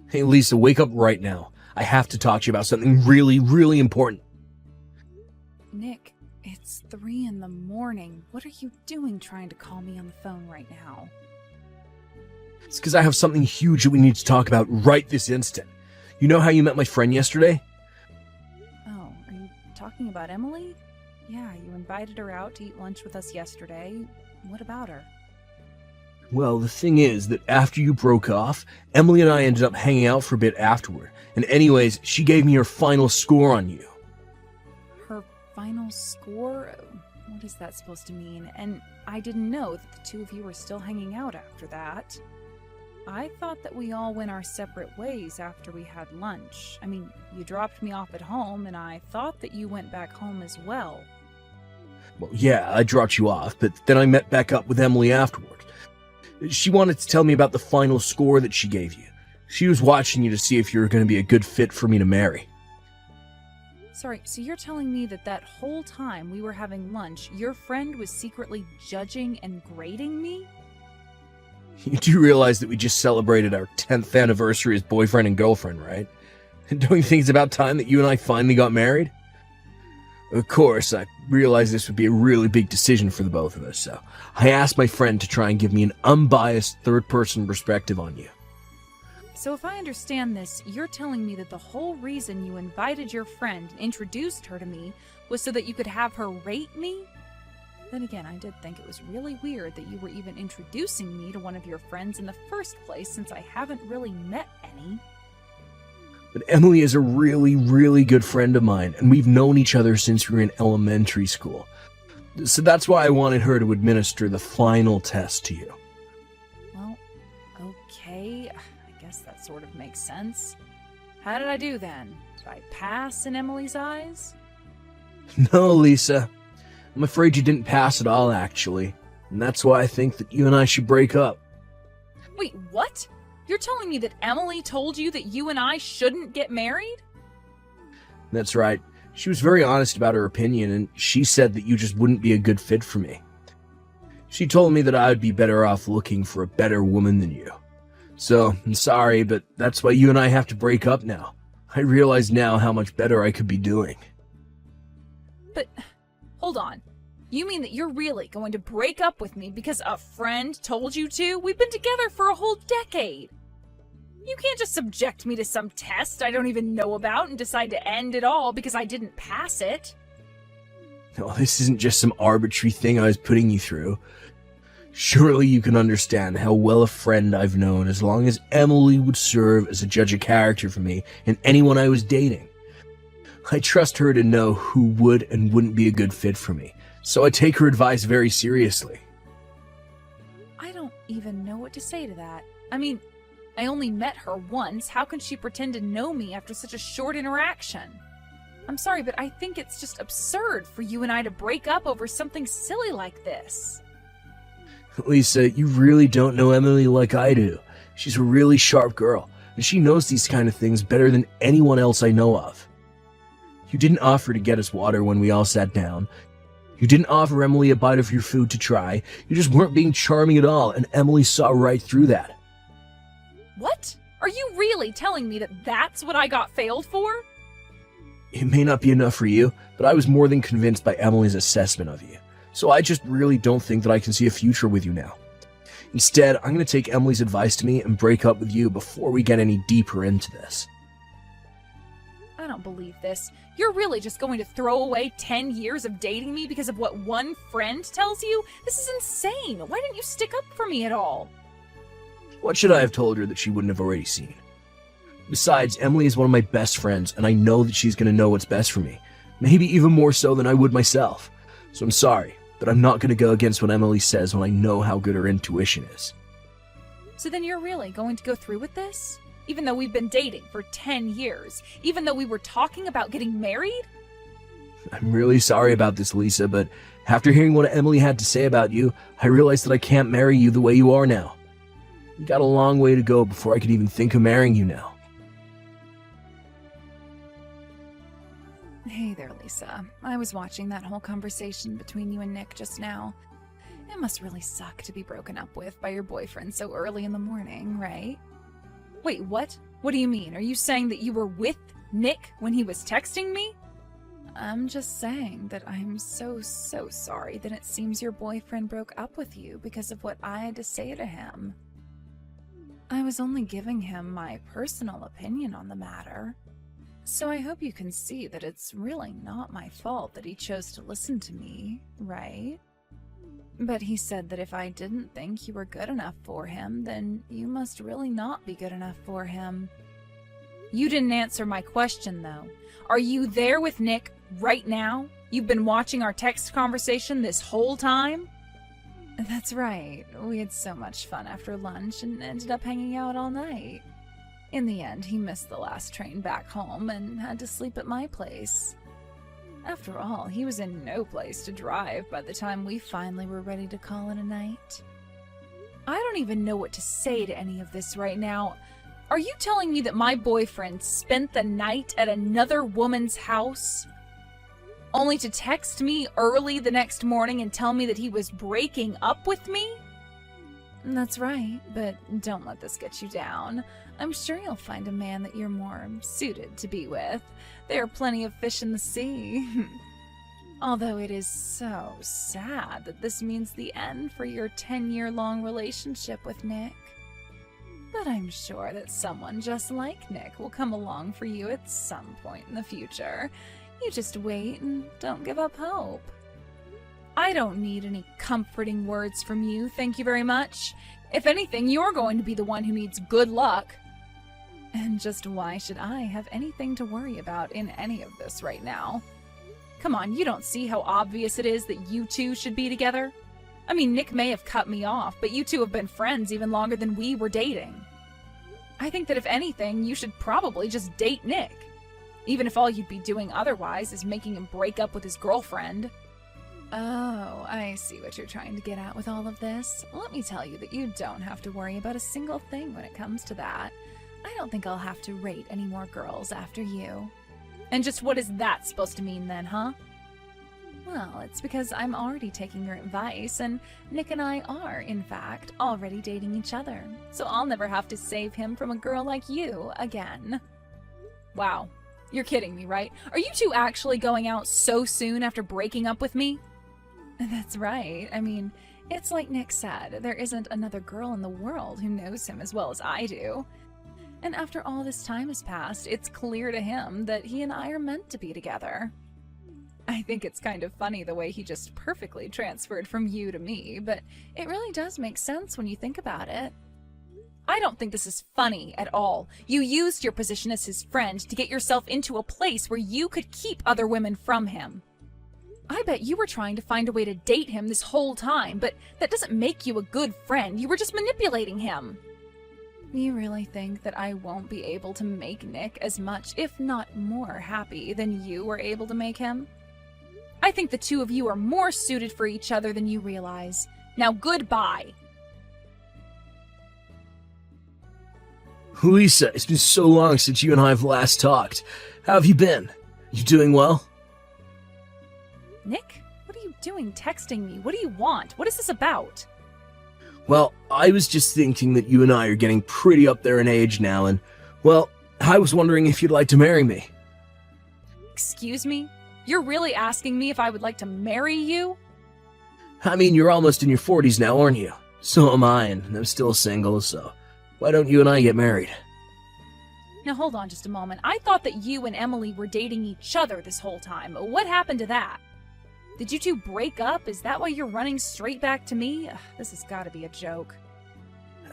Hey, Lisa, wake up right now. I have to talk to you about something really, really important. Nick, it's 3 in the morning. What are you doing trying to call me on the phone right now? It's because I have something huge that we need to talk about right this instant. You know how you met my friend yesterday? Oh, are you talking about Emily? Yeah, you invited her out to eat lunch with us yesterday. What about her? Well, the thing is that after you broke off, Emily and I ended up hanging out for a bit afterward. And anyways, she gave me her final score on you. Her final score? What is that supposed to mean? And I didn't know that the two of you were still hanging out after that. I thought that we all went our separate ways after we had lunch. I mean, you dropped me off at home, and I thought that you went back home as well. Well, yeah, I dropped you off, but then I met back up with Emily afterward. She wanted to tell me about the final score that she gave you. She was watching you to see if you were going to be a good fit for me to marry. Sorry, so you're telling me that that whole time we were having lunch, your friend was secretly judging and grading me? You do realize that we just celebrated our 10th anniversary as boyfriend and girlfriend, right? Don't you think it's about time that you and I finally got married? Of course, I realized this would be a really big decision for the both of us, so I asked my friend to try and give me an unbiased third-person perspective on you. So if I understand this, you're telling me that the whole reason you invited your friend and introduced her to me was so that you could have her rate me? Then again, I did think it was really weird that you were even introducing me to one of your friends in the first place, since I haven't really met any. But Emily is a really, really good friend of mine, and we've known each other since we were in elementary school. So that's why I wanted her to administer the final test to you. Well, okay, I guess that sort of makes sense. How did I do then? Did I pass in Emily's eyes? No, Lisa. I'm afraid you didn't pass at all, actually. And that's why I think that you and I should break up. Wait, what? You're telling me that Emily told you that you and I shouldn't get married? That's right. She was very honest about her opinion, and she said that you just wouldn't be a good fit for me. She told me that I would be better off looking for a better woman than you. So, I'm sorry, but that's why you and I have to break up now. I realize now how much better I could be doing. But, hold on. You mean that you're really going to break up with me because a friend told you to? We've been together for a whole decade. You can't just subject me to some test I don't even know about and decide to end it all because I didn't pass it. No, this isn't just some arbitrary thing I was putting you through. Surely you can understand how well a friend I've known as long as Emily would serve as a judge of character for me and anyone I was dating. I trust her to know who would and wouldn't be a good fit for me, so I take her advice very seriously. I don't even know what to say to that. I mean, I only met her once. How can she pretend to know me after such a short interaction? I'm sorry, but I think it's just absurd for you and I to break up over something silly like this. Lisa, you really don't know Emily like I do. She's a really sharp girl, and she knows these kind of things better than anyone else I know of. You didn't offer to get us water when we all sat down. You didn't offer Emily a bite of your food to try. You just weren't being charming at all, and Emily saw right through that. What? Are you really telling me that that's what I got failed for? It may not be enough for you, but I was more than convinced by Emily's assessment of you. So I just really don't think that I can see a future with you now. Instead, I'm going to take Emily's advice to me and break up with you before we get any deeper into this. I don't believe this. You're really just going to throw away 10 years of dating me because of what one friend tells you? This is insane. Why didn't you stick up for me at all? What should I have told her that she wouldn't have already seen? Besides, Emily is one of my best friends, and I know that she's going to know what's best for me. Maybe even more so than I would myself. So I'm sorry, but I'm not going to go against what Emily says when I know how good her intuition is. So then you're really going to go through with this? Even though we've been dating for 10 years? Even though we were talking about getting married? I'm really sorry about this, Lisa, but after hearing what Emily had to say about you, I realized that I can't marry you the way you are now. You got a long way to go before I could even think of marrying you now. Hey there, Lisa. I was watching that whole conversation between you and Nick just now. It must really suck to be broken up with by your boyfriend so early in the morning, right? Wait, what? What do you mean? Are you saying that you were with Nick when he was texting me? I'm just saying that I'm so sorry that it seems your boyfriend broke up with you because of what I had to say to him. I was only giving him my personal opinion on the matter. So I hope you can see that it's really not my fault that he chose to listen to me, right? But he said that if I didn't think you were good enough for him, then you must really not be good enough for him. You didn't answer my question, though. Are you there with Nick right now? You've been watching our text conversation this whole time? That's right. We had so much fun after lunch and ended up hanging out all night. In the end, he missed the last train back home and had to sleep at my place. After all, he was in no place to drive by the time we finally were ready to call it a night. I don't even know what to say to any of this right now. Are you telling me that my boyfriend spent the night at another woman's house? Only to text me early the next morning and tell me that he was breaking up with me? That's right, but don't let this get you down. I'm sure you'll find a man that you're more suited to be with. There are plenty of fish in the sea. Although it is so sad that this means the end for your 10-year-long relationship with Nick. But I'm sure that someone just like Nick will come along for you at some point in the future. You just wait and don't give up hope. I don't need any comforting words from you, thank you very much. If anything, you're going to be the one who needs good luck. And just why should I have anything to worry about in any of this right now? Come on, you don't see how obvious it is that you two should be together? I mean, Nick may have cut me off, but you two have been friends even longer than we were dating. I think that if anything, you should probably just date Nick. Even if all you'd be doing otherwise is making him break up with his girlfriend. Oh, I see what you're trying to get at with all of this. Let me tell you that you don't have to worry about a single thing when it comes to that. I don't think I'll have to rate any more girls after you. And just what is that supposed to mean then, huh? Well, it's because I'm already taking your advice, and Nick and I are, in fact, already dating each other. So I'll never have to save him from a girl like you again. Wow. You're kidding me, right? Are you two actually going out so soon after breaking up with me? That's right. I mean, it's like Nick said, there isn't another girl in the world who knows him as well as I do. And after all this time has passed, it's clear to him that he and I are meant to be together. I think it's kind of funny the way he just perfectly transferred from you to me, but it really does make sense when you think about it. I don't think this is funny at all. You used your position as his friend to get yourself into a place where you could keep other women from him. I bet you were trying to find a way to date him this whole time, but that doesn't make you a good friend. You were just manipulating him. You really think that I won't be able to make Nick as much, if not more, happy than you were able to make him? I think the two of you are more suited for each other than you realize. Now, goodbye. Lisa, it's been so long since you and I have last talked. How have you been? You doing well? Nick, what are you doing texting me? What do you want? What is this about? Well, I was just thinking that you and I are getting pretty up there in age now, and, well, I was wondering if you'd like to marry me. Excuse me? You're really asking me if I would like to marry you? I mean, you're almost in your 40s now, aren't you? So am I, and I'm still single, so why don't you and I get married? Now hold on just a moment. I thought that you and Emily were dating each other this whole time. What happened to that? Did you two break up? Is that why you're running straight back to me? Ugh, this has got to be a joke.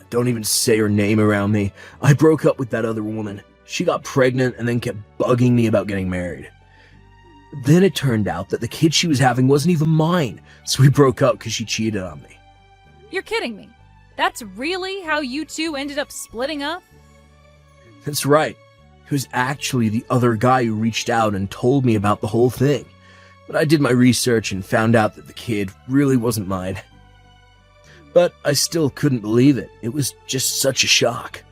Don't even say her name around me. I broke up with that other woman. She got pregnant and then kept bugging me about getting married. Then it turned out that the kid she was having wasn't even mine, so we broke up because she cheated on me. You're kidding me. That's really how you two ended up splitting up? That's right. It was actually the other guy who reached out and told me about the whole thing. But I did my research and found out that the kid really wasn't mine. But I still couldn't believe it. It was just such a shock.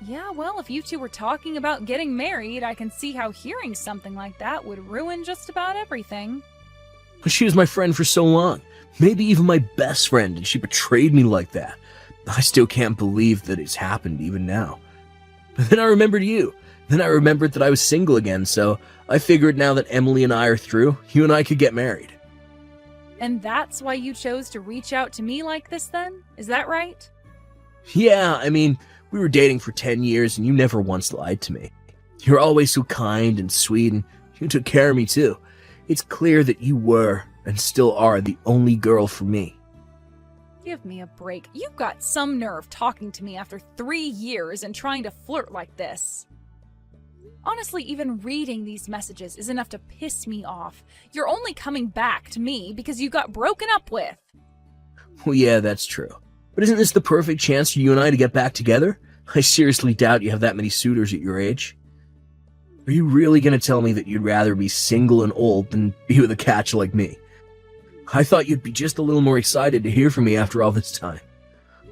Yeah, well, if you two were talking about getting married, I can see how hearing something like that would ruin just about everything. She was my friend for so long. Maybe even my best friend, and she betrayed me like that. I still can't believe that it's happened even now. But then I remembered you. Then I remembered that I was single again, so I figured now that Emily and I are through, you and I could get married. And that's why you chose to reach out to me like this then? Is that right? Yeah, I mean, we were dating for 10 years and you never once lied to me. You're always so kind and sweet, and you took care of me too. It's clear that you were, and still are, the only girl for me. Give me a break. You've got some nerve talking to me after 3 years and trying to flirt like this. Honestly, even reading these messages is enough to piss me off. You're only coming back to me because you got broken up with. Well, yeah, that's true. But isn't this the perfect chance for you and I to get back together? I seriously doubt you have that many suitors at your age. Are you really going to tell me that you'd rather be single and old than be with a catch like me? I thought you'd be just a little more excited to hear from me after all this time.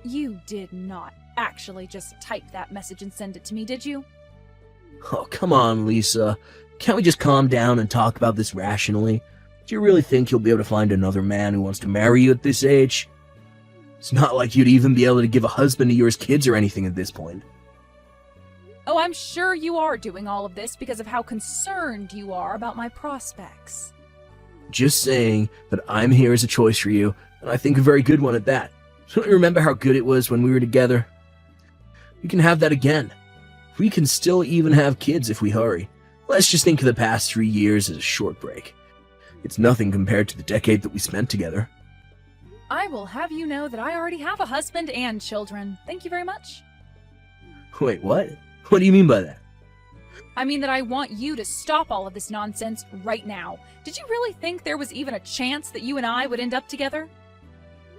You did not actually just type that message and send it to me, did you? Oh, come on, Lisa. Can't we just calm down and talk about this rationally? Do you really think you'll be able to find another man who wants to marry you at this age? It's not like you'd even be able to give a husband to yours kids or anything at this point. Oh, I'm sure you are doing all of this because of how concerned you are about my prospects. Just saying that I'm here as a choice for you, and I think a very good one at that. Don't you remember how good it was when we were together? We can have that again. We can still even have kids if we hurry. Let's just think of the past 3 years as a short break. It's nothing compared to the decade that we spent together. I will have you know that I already have a husband and children. Thank you very much. Wait, what? What do you mean by that? I mean that I want you to stop all of this nonsense right now. Did you really think there was even a chance that you and I would end up together?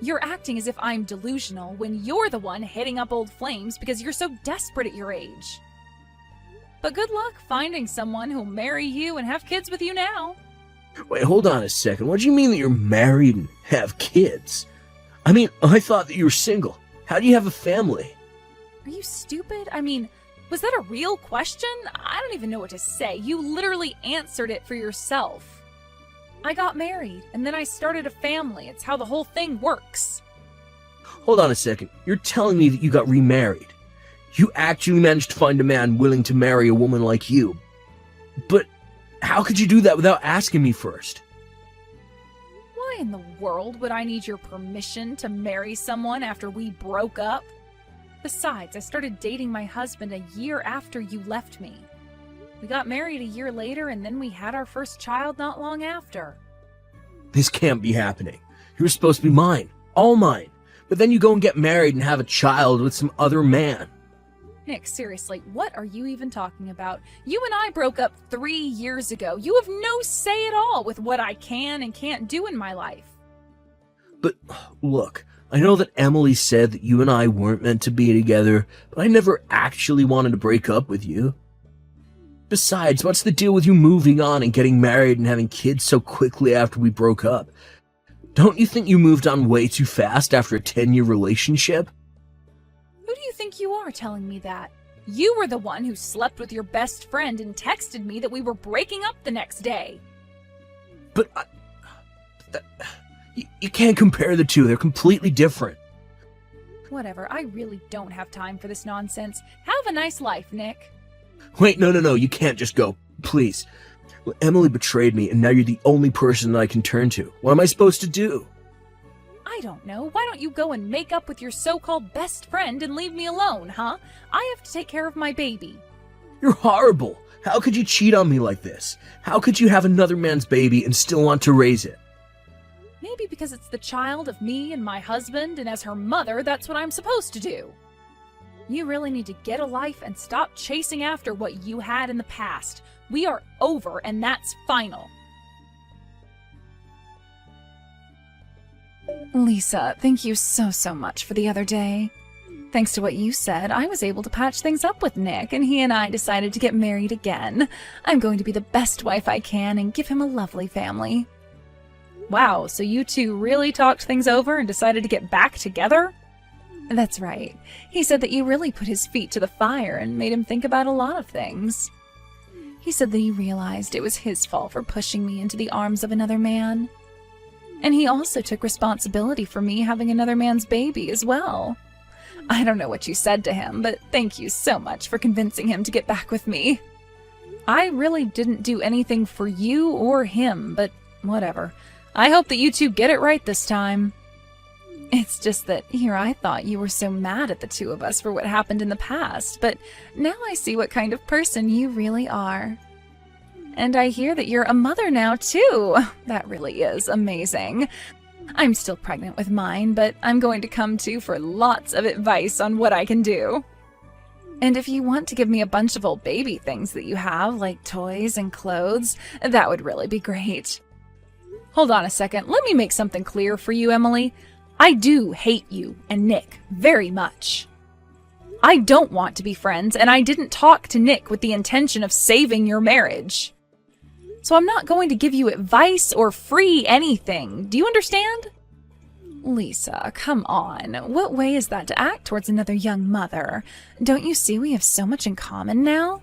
You're acting as if I'm delusional when you're the one hitting up old flames because you're so desperate at your age. But good luck finding someone who'll marry you and have kids with you now. Wait, hold on a second. What do you mean that you're married and have kids? I mean, I thought that you were single. How do you have a family? Are you stupid? I mean, was that a real question? I don't even know what to say. You literally answered it for yourself. I got married, and then I started a family. It's how the whole thing works. Hold on a second. You're telling me that you got remarried. You actually managed to find a man willing to marry a woman like you. But how could you do that without asking me first? Why in the world would I need your permission to marry someone after we broke up? Besides, I started dating my husband a year after you left me. We got married a year later, and then we had our first child not long after. This can't be happening. You were supposed to be mine. All mine. But then you go and get married and have a child with some other man. Nick, seriously, what are you even talking about? You and I broke up 3 years ago. You have no say at all with what I can and can't do in my life. But, look, I know that Emily said that you and I weren't meant to be together, but I never actually wanted to break up with you. Besides, what's the deal with you moving on and getting married and having kids so quickly after we broke up? Don't you think you moved on way too fast after a 10-year relationship? Who do you think you are telling me that? You were the one who slept with your best friend and texted me that we were breaking up the next day. But you can't compare the two. They're completely different. Whatever, I really don't have time for this nonsense. Have a nice life, Nick. Wait, no, you can't just go. Please. Well, Emily betrayed me, and now you're the only person that I can turn to. What am I supposed to do? I don't know. Why don't you go and make up with your so-called best friend and leave me alone, huh? I have to take care of my baby. You're horrible. How could you cheat on me like this? How could you have another man's baby and still want to raise it? Maybe because it's the child of me and my husband, and as her mother, that's what I'm supposed to do. You really need to get a life and stop chasing after what you had in the past. We are over, and that's final. Lisa, thank you so much for the other day. Thanks to what you said, I was able to patch things up with Nick, and he and I decided to get married again. I'm going to be the best wife I can and give him a lovely family. Wow, so you two really talked things over and decided to get back together? That's right. He said that you really put his feet to the fire and made him think about a lot of things. He said that he realized it was his fault for pushing me into the arms of another man. And he also took responsibility for me having another man's baby as well. I don't know what you said to him, but thank you so much for convincing him to get back with me. I really didn't do anything for you or him, but whatever. I hope that you two get it right this time. It's just that here I thought you were so mad at the two of us for what happened in the past, but now I see what kind of person you really are. And I hear that you're a mother now, too. That really is amazing. I'm still pregnant with mine, but I'm going to come to you for lots of advice on what I can do. And if you want to give me a bunch of old baby things that you have, like toys and clothes, that would really be great. Hold on a second. Let me make something clear for you, Emily. I do hate you and Nick very much. I don't want to be friends, and I didn't talk to Nick with the intention of saving your marriage. So I'm not going to give you advice or free anything. Do you understand? Lisa, come on. What way is that to act towards another young mother? Don't you see we have so much in common now?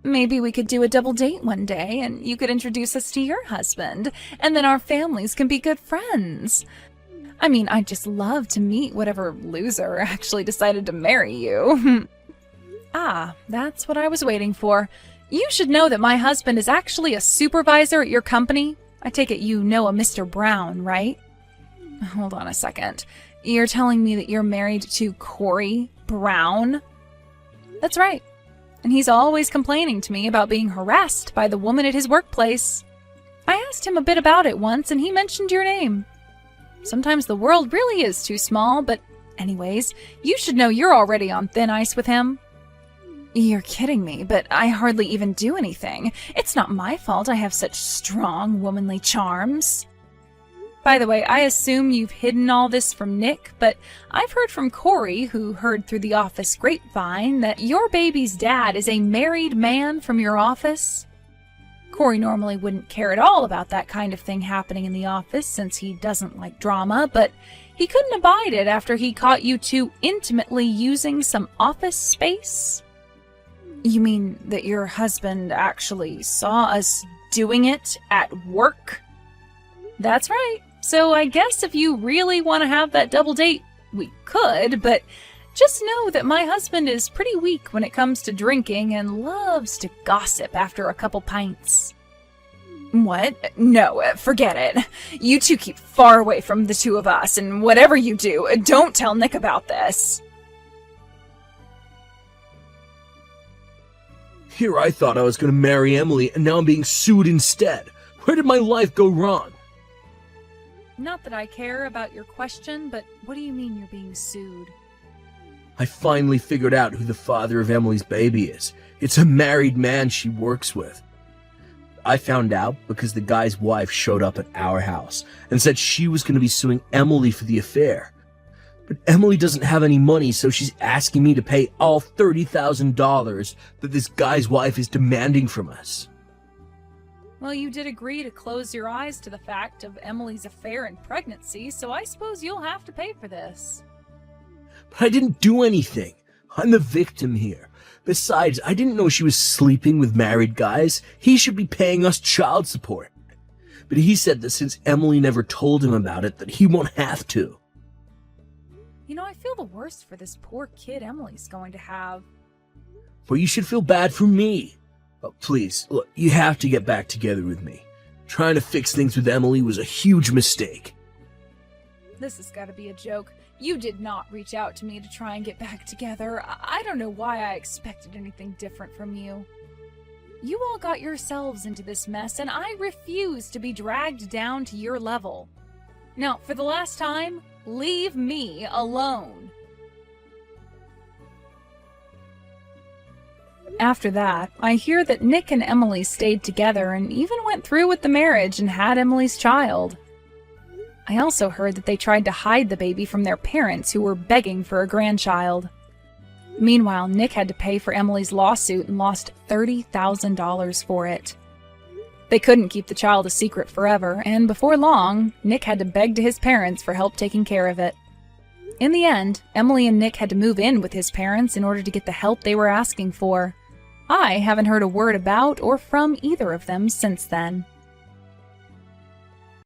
Maybe we could do a double date one day, and you could introduce us to your husband, and then our families can be good friends. I mean, I'd just love to meet whatever loser actually decided to marry you. Ah, that's what I was waiting for. You should know that my husband is actually a supervisor at your company. I take it you know a Mr. Brown, right? Hold on a second. You're telling me that you're married to Corey Brown? That's right. And he's always complaining to me about being harassed by the woman at his workplace. I asked him a bit about it once, and he mentioned your name. Sometimes the world really is too small, but anyways, you should know you're already on thin ice with him. You're kidding me, but I hardly even do anything. It's not my fault I have such strong, womanly charms. By the way, I assume you've hidden all this from Nick, but I've heard from Corey, who heard through the office grapevine, that your baby's dad is a married man from your office. Corey normally wouldn't care at all about that kind of thing happening in the office since he doesn't like drama, but he couldn't abide it after he caught you two intimately using some office space. You mean that your husband actually saw us doing it at work? That's right. So I guess if you really want to have that double date, we could, but just know that my husband is pretty weak when it comes to drinking and loves to gossip after a couple pints. What? No, forget it. You two keep far away from the two of us, and whatever you do, don't tell Nick about this. Here I thought I was going to marry Emily, and now I'm being sued instead. Where did my life go wrong? Not that I care about your question, but what do you mean you're being sued? I finally figured out who the father of Emily's baby is. It's a married man she works with. I found out because the guy's wife showed up at our house and said she was going to be suing Emily for the affair. But Emily doesn't have any money, so she's asking me to pay all $30,000 that this guy's wife is demanding from us. Well, you did agree to close your eyes to the fact of Emily's affair and pregnancy, so I suppose you'll have to pay for this. But I didn't do anything. I'm the victim here. Besides, I didn't know she was sleeping with married guys. He should be paying us child support. But he said that since Emily never told him about it, that he won't have to. You know, I feel the worst for this poor kid Emily's going to have. Well, you should feel bad for me. Oh, please, look, you have to get back together with me. Trying to fix things with Emily was a huge mistake. This has got to be a joke. You did not reach out to me to try and get back together. I don't know why I expected anything different from you. You all got yourselves into this mess, and I refuse to be dragged down to your level. Now, for the last time, leave me alone. After that, I hear that Nick and Emily stayed together and even went through with the marriage and had Emily's child. I also heard that they tried to hide the baby from their parents who were begging for a grandchild. Meanwhile, Nick had to pay for Emily's lawsuit and lost $30,000 for it. They couldn't keep the child a secret forever, and before long, Nick had to beg to his parents for help taking care of it. In the end, Emily and Nick had to move in with his parents in order to get the help they were asking for. I haven't heard a word about or from either of them since then.